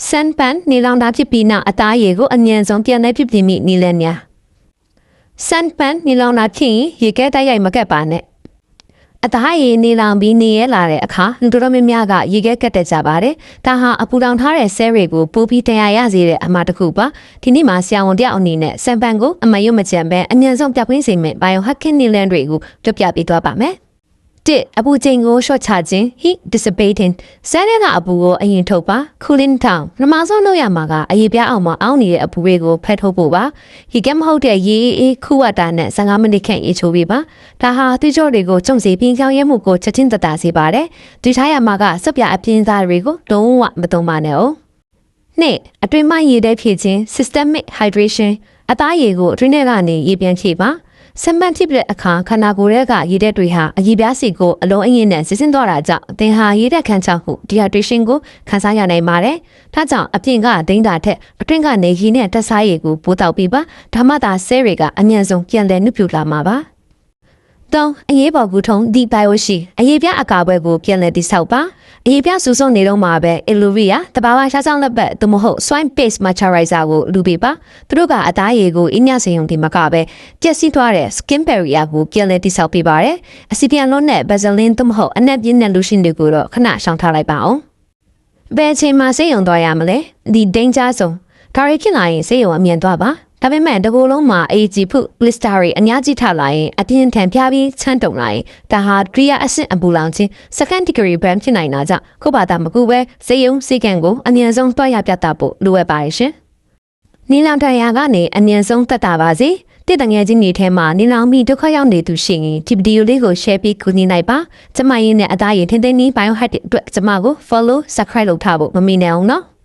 Sunpan နေလောင်တာဖြစ်ပြီးနောက်အသားရည်ကိုအញ្ញံဆုံးပြန်လဲဖြစ်ပြမိနီလန်ညာ Sunpan နေလောင်တာဖြစ်ရင်ရေခဲတိုက်ရိုက်မကက်ပါနဲ့အသားရည်နေလောင်ပြီးနေရလာတဲ့အခါလူတော်များများကရေခဲကက်တက်ကြပါတယ်ဒါဟာအပူလောင်ထားတဲ့ဆဲတွေကိုပိုးပြီးတရားရစေတဲ့အမှားတစ်ခုပါဒီနေ့မှာဆရာဝန်တယောက်အနေနဲ့ Sunpan ကိုအမယုံမကြံပဲအញ្ញံဆုံးပြပွင့်စေမယ့် biohacking နီလန်တွေကိုပြပြပေးသွားပါမယ်အပူချိန်ကို short ချခြင်း heat dissipating ဆဲတဲ့ကအပူကိုအရင်ထုတ်ပါ cooling down ပထမဆုံးလုပ်ရမှာကအရေပြားအောင်မှာအောင်းနေတဲ့အပူတွေကိုဖယ်ထုတ်ဖို့ပါရေကဲမဟုတ်တဲ့ရေအေးခူဝတာနဲ့15မိနစ်ခန့်ရေချိုးပေးပါဒါဟာသွေးကြောတွေကိုကျုံစေပြီးကြောင်ရဲမှုကိုချက်ချင်းတတာစေပါတယ်ဒီထားရမှာကစက်ပြအပြင်းစားတွေကိုလုံးဝမသုံးပါနဲ့哦နှစ်အတွင်းပိုင်းရေထဲဖြည့်ခြင်း systemic hydration အသားရည်ကိုအတွင်းထဲကနေရေပြန်ဖြည့်ပါစံပန်ဖြစ်တဲ့အခါခန္ဓာကိုယ်ရဲ့ရေဓာတ်တွေဟာအရေပြားစီကိုအလုံးအင်းနဲ့စစ်စင်းသွားတာကြောင့်သင်ဟာရေဓာတ်ခန်းချမှု dehydration ကိုခံစားရနိုင်ပါတယ်။ဒါကြောင့်အပြင်ကဒိန်းတာထက်အတွင်းကနေရေနဲ့တက်စားရည်ကိုပိုးတောက်ပြီးပါဒါမှသာဆဲတွေကအမြန်ဆုံးပြန်လည်နှုတ်ပြလာမှာပါ။၃အရေးပေါ်ကူထုံ deep bioshi အရေးပြားအကာဘွဲကိုပြန်လည်တိဆောက်ပါအရေးပြားဆူဆုံနေတော့မှာပဲ aloe vera တဘာဝရှားဆောင်လက်ပတ်သို့မဟုတ် swine paste moisturizer ကိုလူပေးပါသူတို့ကအသားရည်ကိုအင်းညစေုံဒီမကပဲပျက်စီးသွားတဲ့ skin barrier ကိုပြန်လည်တိဆောက်ပေးပါတယ်အစီပြန်လုံးနဲ့ vaseline သို့မဟုတ်အနက်ပြင်းတဲ့ lotion တွေကိုတော့ခဏရှောင်ထားလိုက်ပါအောင်ဘယ်အချိန်မှဆေးရုံသွားရမလဲဒီ danger zone ဒါရီဖြစ်လာရင်ဆေးရုံအမြန်သွားပါဒါပေမဲ့တကူလုံးမှာအေဂျီဖု blister တွေအများကြီးထလာရင်အပြင်းထန်ပြားပြီးချမ်းတုံလာရင်ဒါဟာဒရီယာအဆင့်အပူလောင်ခြင်း second degree burn ဖြစ်နိုင်တာကြောင့်ခုဘာသာမကူပဲစေယုံစေကန်ကိုအမြန်ဆုံးတွားရပြတ်ဖို့လိုအပ်ပါတယ်ရှင်။နီလောင်တရာကနေအမြန်ဆုံးသက်တာပါစေ။တငယ်ချင်းတွေထဲမှာနီလောင်ပြီးဒုက္ခရောက်နေသူရှိရင်ဒီဗီဒီယိုလေးကို share ပြီးကူညီလိုက်ပါ။ကျမရင်းနဲ့အသားရည်ထင်းထင်းနီး biohack အတွက်ကျမကို follow subscribe လုပ်ထားဖို့မမေ့နဲ့အောင်နော်။